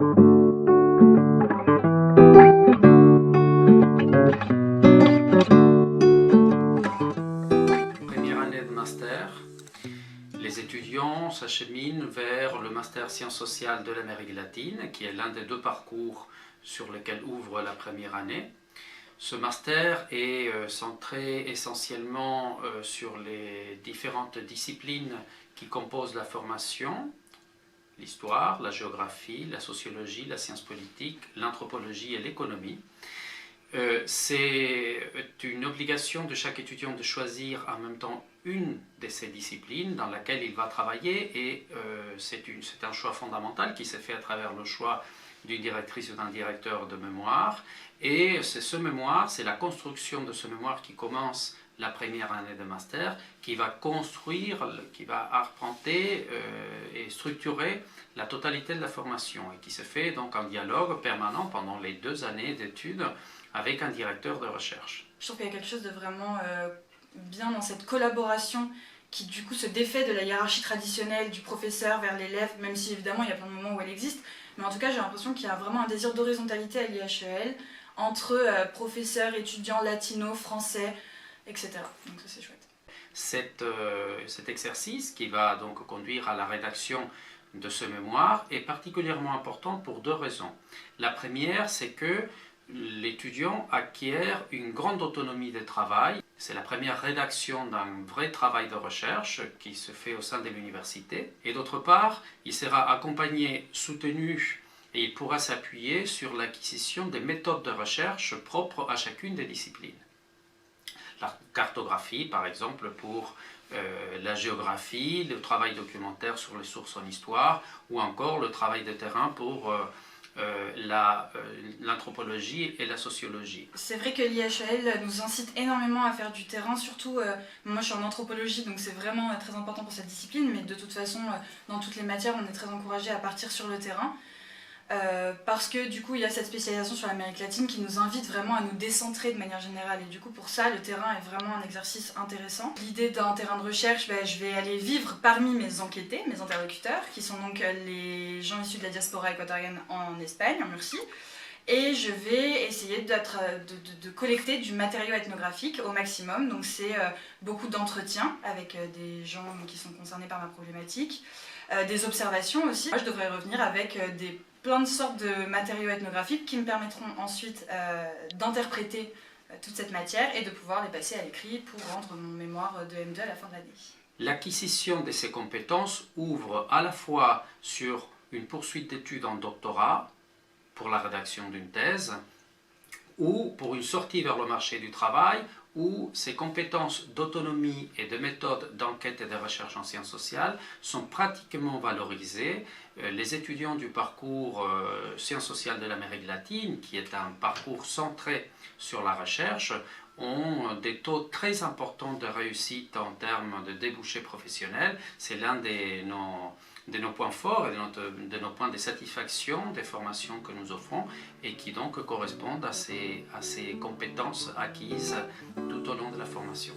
Première année de master, les étudiants s'acheminent vers le master Sciences sociales de l'Amérique latine, qui est l'un des deux parcours sur lesquels ouvre la première année. Ce master est centré essentiellement sur les différentes disciplines qui composent la formation: l'histoire, la géographie, la sociologie, la science politique, l'anthropologie et l'économie. C'est une obligation de chaque étudiant de choisir en même temps une de ces disciplines dans laquelle il va travailler, et c'est un choix fondamental qui s'est fait à travers le choix d'une directrice ou d'un directeur de mémoire. Et c'est ce mémoire, c'est la construction de ce mémoire qui commence la première année de master, qui va construire, qui va arpenter et structurer la totalité de la formation, et qui se fait donc en dialogue permanent pendant les 2 années d'études avec un directeur de recherche. Je trouve qu'il y a quelque chose de vraiment bien dans cette collaboration qui du coup se défait de la hiérarchie traditionnelle du professeur vers l'élève, même si évidemment il y a plein de moments où elle existe, mais en tout cas j'ai l'impression qu'il y a vraiment un désir d'horizontalité à l'IHEL entre professeurs, étudiants, latinos, français, etc. Donc ça c'est chouette. Cet exercice qui va donc conduire à la rédaction de ce mémoire est particulièrement important pour 2 raisons. La première, c'est que l'étudiant acquiert une grande autonomie de travail. C'est la première rédaction d'un vrai travail de recherche qui se fait au sein de l'université. Et d'autre part, il sera accompagné, soutenu, et il pourra s'appuyer sur l'acquisition des méthodes de recherche propres à chacune des disciplines. La cartographie, par exemple, pour la géographie, le travail documentaire sur les sources en histoire, ou encore le travail de terrain pour l'anthropologie et la sociologie. C'est vrai que l'IHEL nous incite énormément à faire du terrain, surtout moi je suis en anthropologie, donc c'est vraiment très important pour cette discipline, mais de toute façon dans toutes les matières on est très encouragé à partir sur le terrain, parce que du coup il y a cette spécialisation sur l'Amérique latine qui nous invite vraiment à nous décentrer de manière générale, et du coup pour ça le terrain est vraiment un exercice intéressant. L'idée d'un terrain de recherche, je vais aller vivre parmi mes enquêtés, mes interlocuteurs, qui sont donc les gens issus de la diaspora équatorienne en Espagne, en Murcie, et je vais essayer de collecter du matériau ethnographique au maximum. Donc c'est beaucoup d'entretiens avec des gens qui sont concernés par ma problématique, des observations aussi. Moi je devrais revenir avec plein de sortes de matériaux ethnographiques qui me permettront ensuite d'interpréter toute cette matière et de pouvoir les passer à l'écrit pour rendre mon mémoire de M2 à la fin de l'année. L'acquisition de ces compétences ouvre à la fois sur une poursuite d'études en doctorat, pour la rédaction d'une thèse, ou pour une sortie vers le marché du travail, où ces compétences d'autonomie et de méthode d'enquête et de recherche en sciences sociales sont pratiquement valorisées. Les étudiants du parcours Sciences sociales de l'Amérique latine, qui est un parcours centré sur la recherche, ont des taux très importants de réussite en termes de débouchés professionnels. C'est l'un de nos points forts et de nos points de satisfaction des formations que nous offrons, et qui donc correspondent à ces compétences acquises tout au long de la formation.